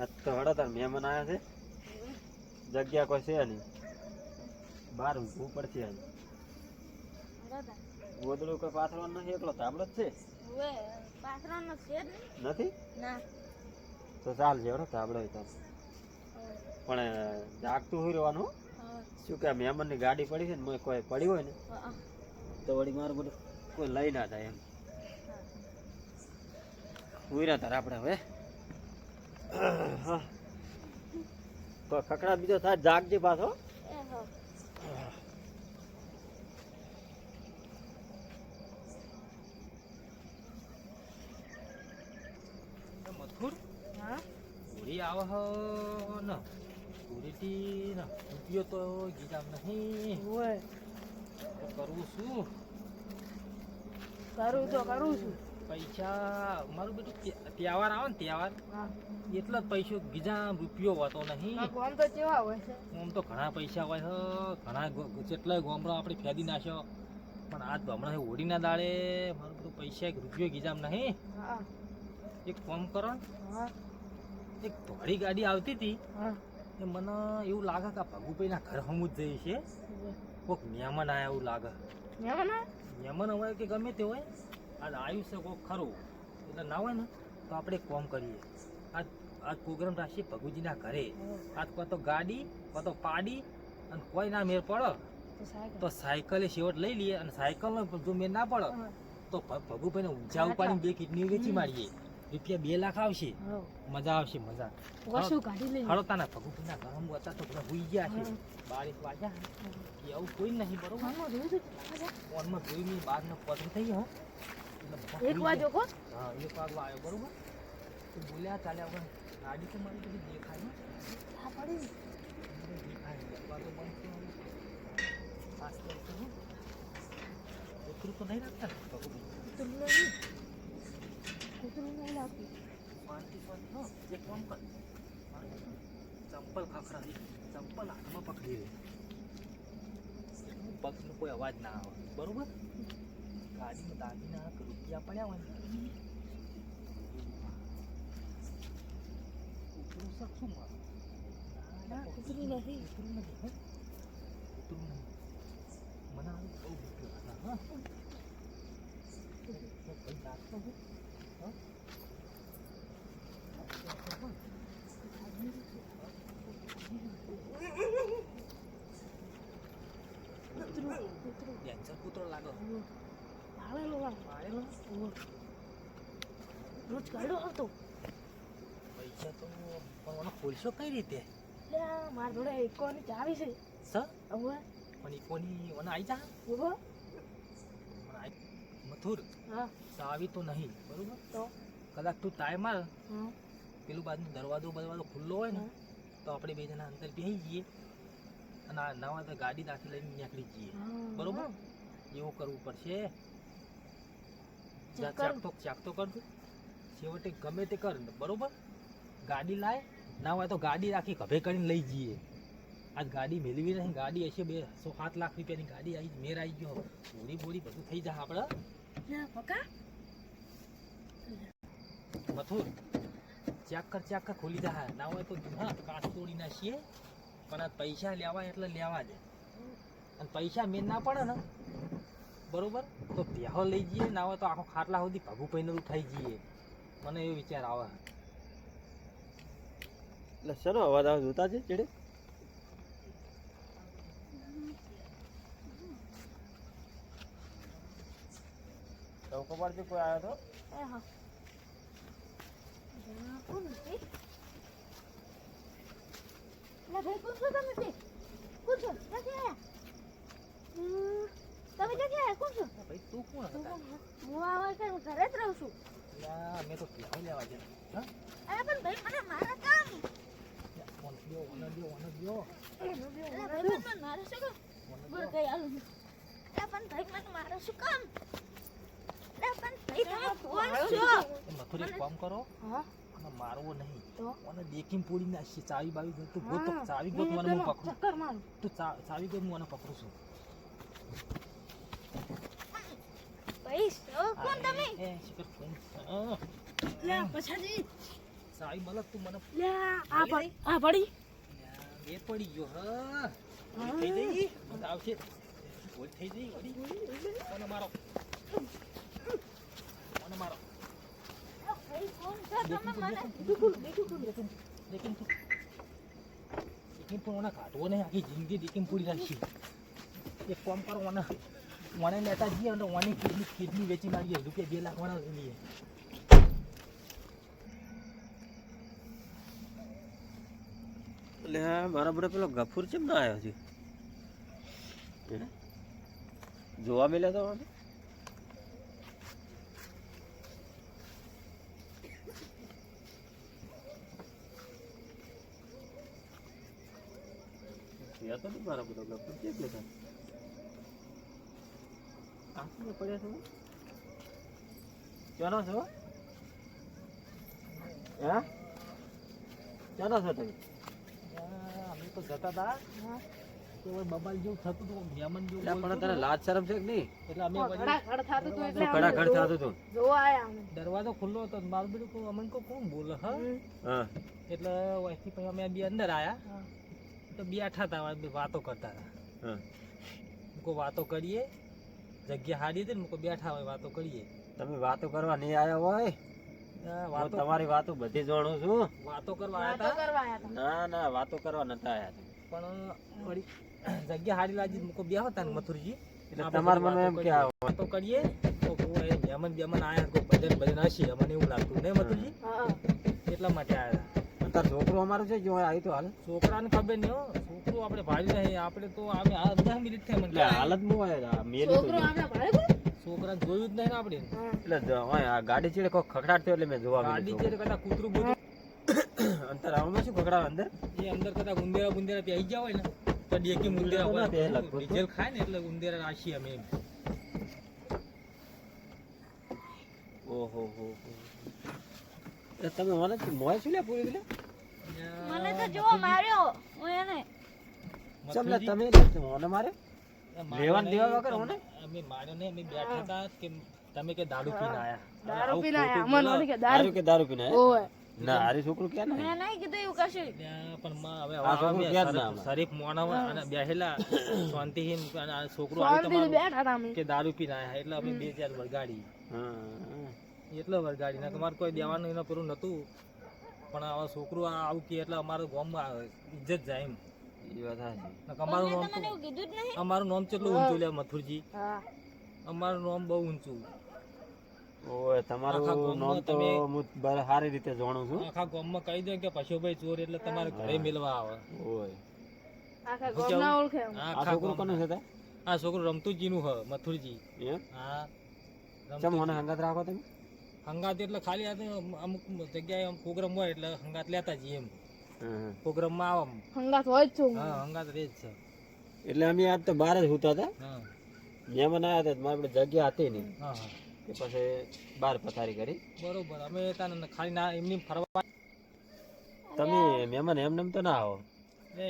આજ તો હળો તાર મહેમાન આવ્યા છે, જગ્યા કોઈ છે નહીં, બહાર ઊભું પડશે આજ. ગોદડું કોઈ પાથરવાનું નથી, એકલો તાબડો જ છે. નથી તો ચાલ જેવડો તાબડો તાર, પણ જાગતું હોય રહેવાનું. શું કે મહેમાનની ગાડી પડી છે ને કોઈ પડી હોય ને તો વળી મારું બધું કોઈ લઈ ના જાય એમ. ઉઈરા તાર આપણે હવે તો ખકડા બીજો થાય, જાગજે પાછો. મથુર પૂરી આવ ને પૂરીથી ને રૂપિયો તો ગીરામ નહીં હોય, કરવું શું? કરું છું. પૈસા મારું બધું તહેવાર આવે ને તહેવાર એટલો જ પૈસો બીજા રૂપિયો હોતો નહીં. આમ તો કેવા હોય છે, આમ તો ઘણા પૈસા હોય છે, ઘણા જેટલાય ગોમડા આપણે ફેદી નાખ્યો, પણ આજ હમણાં હોળીના દાડે મારું બધું પૈસા એક રૂપિયો ગીજામ નહીં. એક કામ કરો, એક ધોળી ગાડી આવતી હતી એ મને એવું લાગે કે ભગુભાઈના ઘર હમું જ જઈ છે, કોઈક મહેમાન આવ્યા એવું લાગે. મહેમાન હોય કે ગમે તે હોય, આજ આવ્યું છે કોઈક ખરું, એટલે ના હોય ને તો આપણે એક કામ કરીએ, આજ પ્રોગ્રામ રાખીએ ભગુજીના ઘરે. આજ કોઈ તો ગાડી કોઈ તો પાડી અને કોઈ ના મેળ પડે તો સાયકલે છેવટ લઈ લઈએ, અને સાયકલ જો મેળ ના પડે તો ભગુભાઈને ઊંચા ઉપાડીને 2 કિડની વેચી મારીએ, રૂપિયા 2 લાખ આવશે, મજા આવશે મજા. હળતાના ભગુભાઈના ઘરમાં હતા તો બધા હુઈ ગયા છે, 12 વાગ્યા એવું કોઈ નહીં. બરોબર ફોનમાં જોઈ નહીં, 12 પતંગ થઈ ગયો. 1 વાગ્યો કો? હા 1 વાગવા આવ્યો. બરોબર તો બોલ્યા ચાલ્યા વગર ગાડી તો મારી બધી દેખાય ને દેખાય દરવાજો બંધ થયો. કૂતરું તો નહીં રાખતા ભગુભાઈ, કૂતરું નહીં લાગતું. એક કામ કર, ચંપલ ખાખરા ચંપલ હાથમાં પકડી દે, પગનો કોઈ અવાજ ના આવે. બરોબર ગાડીમાં દાગીના રૂપિયા પડ્યા હોય ને કૂતરું શકશું મારું? કૂતરું નથી. કૂતરું નહીં, કૂતરું નહીં. મને આવું બહુ બીક લાગે. હા ભાઈ લાગતો હું કૂતરો લાગો પાળેલો. રોજ ગાડો આવતો. પૈસા તો પણ મને ખોલશો કઈ રીતે? મારા જોડે ઇકોની ચાવી છે. હવે પણ ઇકોની મને આવી જા મથુર. ચાવી તો નહીં. બરોબર તો કદાચ તું ટાઈમ માર, પેલું બાજુ દરવાજો ખુલ્લો હોય ને તો આપણે 2 જણા અંદર બેસી જઈએ અને ના હોય તો ગાડી નાખી લઈને નીકળી જઈએ. બરોબર એવું કરવું પડશે. ચાક તો કરજો, છેવટે ગમે તે કર. બરોબર ગાડી લાય, ના હોય તો ગાડી રાખી ગભે કરીને લઈ જઈએ. આજ ગાડી મેળવી નહીં, ગાડી હશે 207 લાખ રૂપિયાની ગાડી આવી, મેર આવી ગયો, બોડી બધું થઈ જાય આપણે. મથુર ચેક કર ખોલી જાય, ના હોય તો હા કાચ તોડી નાખીએ, પણ આ પૈસા લેવા એટલે લેવા જ. અને પૈસા મેન ના પડે ને બરોબર તો ભેહો લઈ જઈએ, ના હોય તો આખો ખાટલા સુધી ભગુભાઈને ઉઠાઈ જઈએ. મને એવો વિચાર આવે. એટલે શેનો અવાજ આવે જોતા છે ચેડે? ચૌકબારથી કોઈ આવ્યો તો? ભાઈ તું કોણ હતા? હું આવા કે ઘરે જ રહું છું. મેં તો ભેહો લેવા ગયા. અરે પણ ભાઈ મને મારા કામ કામ કરો, મારવો નહીં, મને દેખીને પૂરી નાખી. ચાવી બાવી તું ગોત, ચાવી ગોત મને હું પકડું. તું ચાવી ગોત હું મને પકડું છું. ભાઈ કોણ તમે? એ શિખર ફોન લે પછાજી સાઈ મલક તું મને આ પડી એ પડી ગયો હા થઈ જઈ મને આવશે બોલ થઈ જઈ વળી મને મારો દેખીમ પણ ઓના કાઢવો નહીં આખી જિંદગી દેખીમ પૂરી રાખી એક કામ કરો મને લેતા જઈએ અને ઓની કિડની વેચી મારીએ રૂપિયા 2 લાખ વાળા લઈએ એટલે મારા બડે પેલો ગફુર કેમ ના આવ્યો છે જોવા મળ્યા તો તો નહીં મારા બધો ગફુર કેમ બેઠા આંખમાં પડ્યા છો ચાલો છો હે ચાલો છો તમે અમે તો જતા હતા તો બબાલ જેવું થતું હતું મહેમાન જેવું પણ તને લાજ શરમ છે કે નહીં એટલે અમે ખડાખડ થાતું હતું એટલે ખડાખડ થતું હતું જોવા આયા અમે દરવાજો ખુલ્લો હતો મારું બેટું અમને કોણ બોલે હા હા એટલે અહીંથી પછી અમે બે અંદર આયા તો બેઠા હતા વાતો કરતા હતા હા મૂકો વાતો કરીએ જગ્યા હારી હતી ને મૂકો બેઠા હોય વાતો કરીએ તમે વાતો કરવા નહીં આવ્યા હોય વાતો તમારી વાતો બધી જાણું છું વાતો કરવા વાતો આવ્યા કરવા આયા હતા ના ના વાતો કરવા નતા આવ્યા તમે. પણ વળી જગ્યા હારી લાગી મૂકો બે હતા ને મથુરજી એટલે તમારા મને એમ કે આવો વાતો કરીએ તો કોઈ મહેમાન આયા કોઈ ભજન હશે અમને એવું લાગતું નહીં મથુરજી હા એટલા માટે આવ્યા તાર છોકરો અમારો છે જો આવ્યું તો હાલ છોકરાને ખબર નહીં હો છોકરો આપણે ભાડી નહીં આપણે તો અમે 10 મિનિટ થઈ મને એટલે હાલત માં આવ્યા મેલી છોકરો આપણા ભાડે કોઈ છોકરાને જોયું જ નહીં ને આપણે એટલે આ ગાડી ચીડે કોઈ ખખડાટ થયો એટલે મેં જોવા ગાડી જે કદાચ કૂતરું બધું અંતર આવવામાં શું ખખડાવે અંદર એ અંદર કદાચ ઉંદેરા પ્યાઈ ગયા હોય ને તો ડેકી ઉંદેરા હોય ડીઝલ ખાય ને એટલે ઉંદેરા રાશી અમે એમ ઓહો હો એ તમે મને મોય શું લે પૂરી દિલે મને તો જોવા માર્યો હું એને ચમલે તમે મને મારે લેવાન દેવા વગર હોને અમે માર્યો ને અમે બેઠા હતા કે તમે કે દારૂ પીને આયા દારૂ પીને આયા અમન મને કે દારૂ પીને ઓય ના હારી છોકરું ક્યાં ના મેં નહીં કીધું એવું કશું પણ માં હવે આ છોકરું ક્યાં જ ના અમે શરીફ મોણા અને બેહેલા શાંતિહીન અને આ છોકરું શાંતિથી આવી બેઠા હતા અમે કે દારૂ પીને આયા એટલે અમે બે ચાર વરગાડી એટલો વરગાડી ના તમારે કોઈ દેવાનું એના પેલું નતું પણ આ છોકરું આવું કે એટલે અમારું ગામમાં ઇજ્જત જાય એમ એ વાત સાચી અમારું નામ મને એવું કીધું જ નહીં અમારું નામ કેટલું ઊંચું લે મથુરજી હા અમારું નામ બહુ ઊંચું ઓય તમારું નામ તો હું સારી રીતે જાણું છું આખા ગામમાં કહી દો કે પશુભાઈ ચોર એટલે તમારે ઘરે મેળવા આવે ઓય આખા ગામના ઓળખે અમે. આ આખા છોકરું કોનું છે તે આ છોકરું રમતુજીનું હ મથુરજી એમ હા ચમ મને હંગાત રાખો તમે હંગાત એટલે ખાલી આ તો અમુક જગ્યાએ પ્રોગ્રામ હોય એટલે હંગાત લેતા જઈએ એમ હા પ્રોગ્રામમાં આવા હંગાત હોય જ છું હા હંગાત રહે જ છે એટલે અમે આજ તો બહાર જ હોતા હતા હા મહેમાન આવ્યા હતા મારી આપણે જગ્યા હતી નહીં હા હા કે પછી બહાર પથારી કરી બરોબર અમે તાને ખાલી ના એમની ફરવા તમે મહેમાન એમને એમ તો ના આવો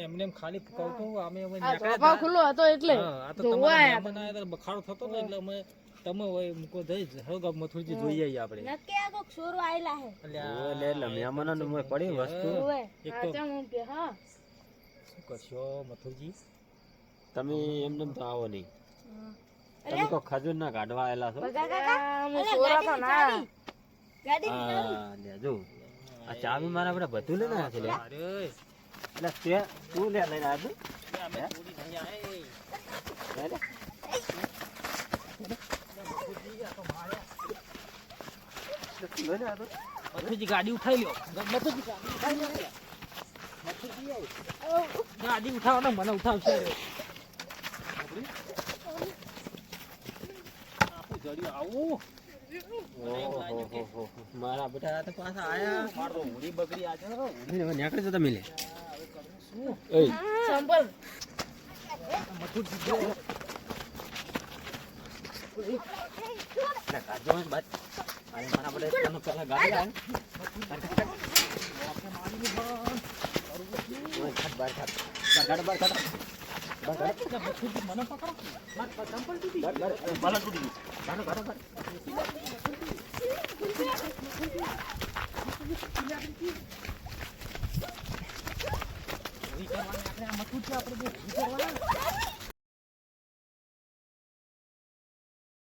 એમને એમ ખાલી કહું તો અમે હવે આ નીકળ્યા ધોપા હતા. ખુલ્લો હતો એટલે હા, આ તો જોવા તમારા આયા મહેમાન આયા હતા, બખાડો થતો ને એટલે અમે તમે હોય મૂકો જઈ જ હવે મથુરજી જોઈ આવીએ આપણે નક્કી આ કોક છોરો આયેલા હે એટલે એટલે મહેમાનોને મોય પડી વસ્તુ ઓય એક આ તો- ચમ હું કે હા શું કરશો મથુરજી તમે એમને એમ તો આવો નહીં તમે કોઈ ખજૂર ના કાઢવા આવેલા છો અમે છોરા તો ના હા લે જો આ ચાવી મારા આપણે બધું લઈને આવ્યા છે લે અરે એટલે તે તું લે લઈને આવ્યો અમે થોડી ધણિયા હે. લે લે. તું લઈને આવ્યો મથુરજી ગાડી ઉઠાઈ લ્યો મથુરજી ગાડી ઉઠાઈ લ્યો લે. મથુરજી આવો. ગાડી ઉઠાવો ને મને ઉઠાવશે આપું જડ્યું આવું ઓહો મારા બેટા આ તો પાછા આયા મારો તો હોળી બગડી આજે હો. હવે નીકળી જતા મિલે શું એય સંપલ મથુરજી જો. લે કાજો મત બાત અરે મારા બેટા તને પેલા ગાડી આવે ઓય ખાટ બાર ખાટ બાર ખાટ મથુરજી મને પકડો માર ચંપલ તૂટી બાલા તૂટી ગઈ કાઢો કાઢો કાઢો વિચારવાના આપણે આ મથું છે આપણે જે વિચારવાના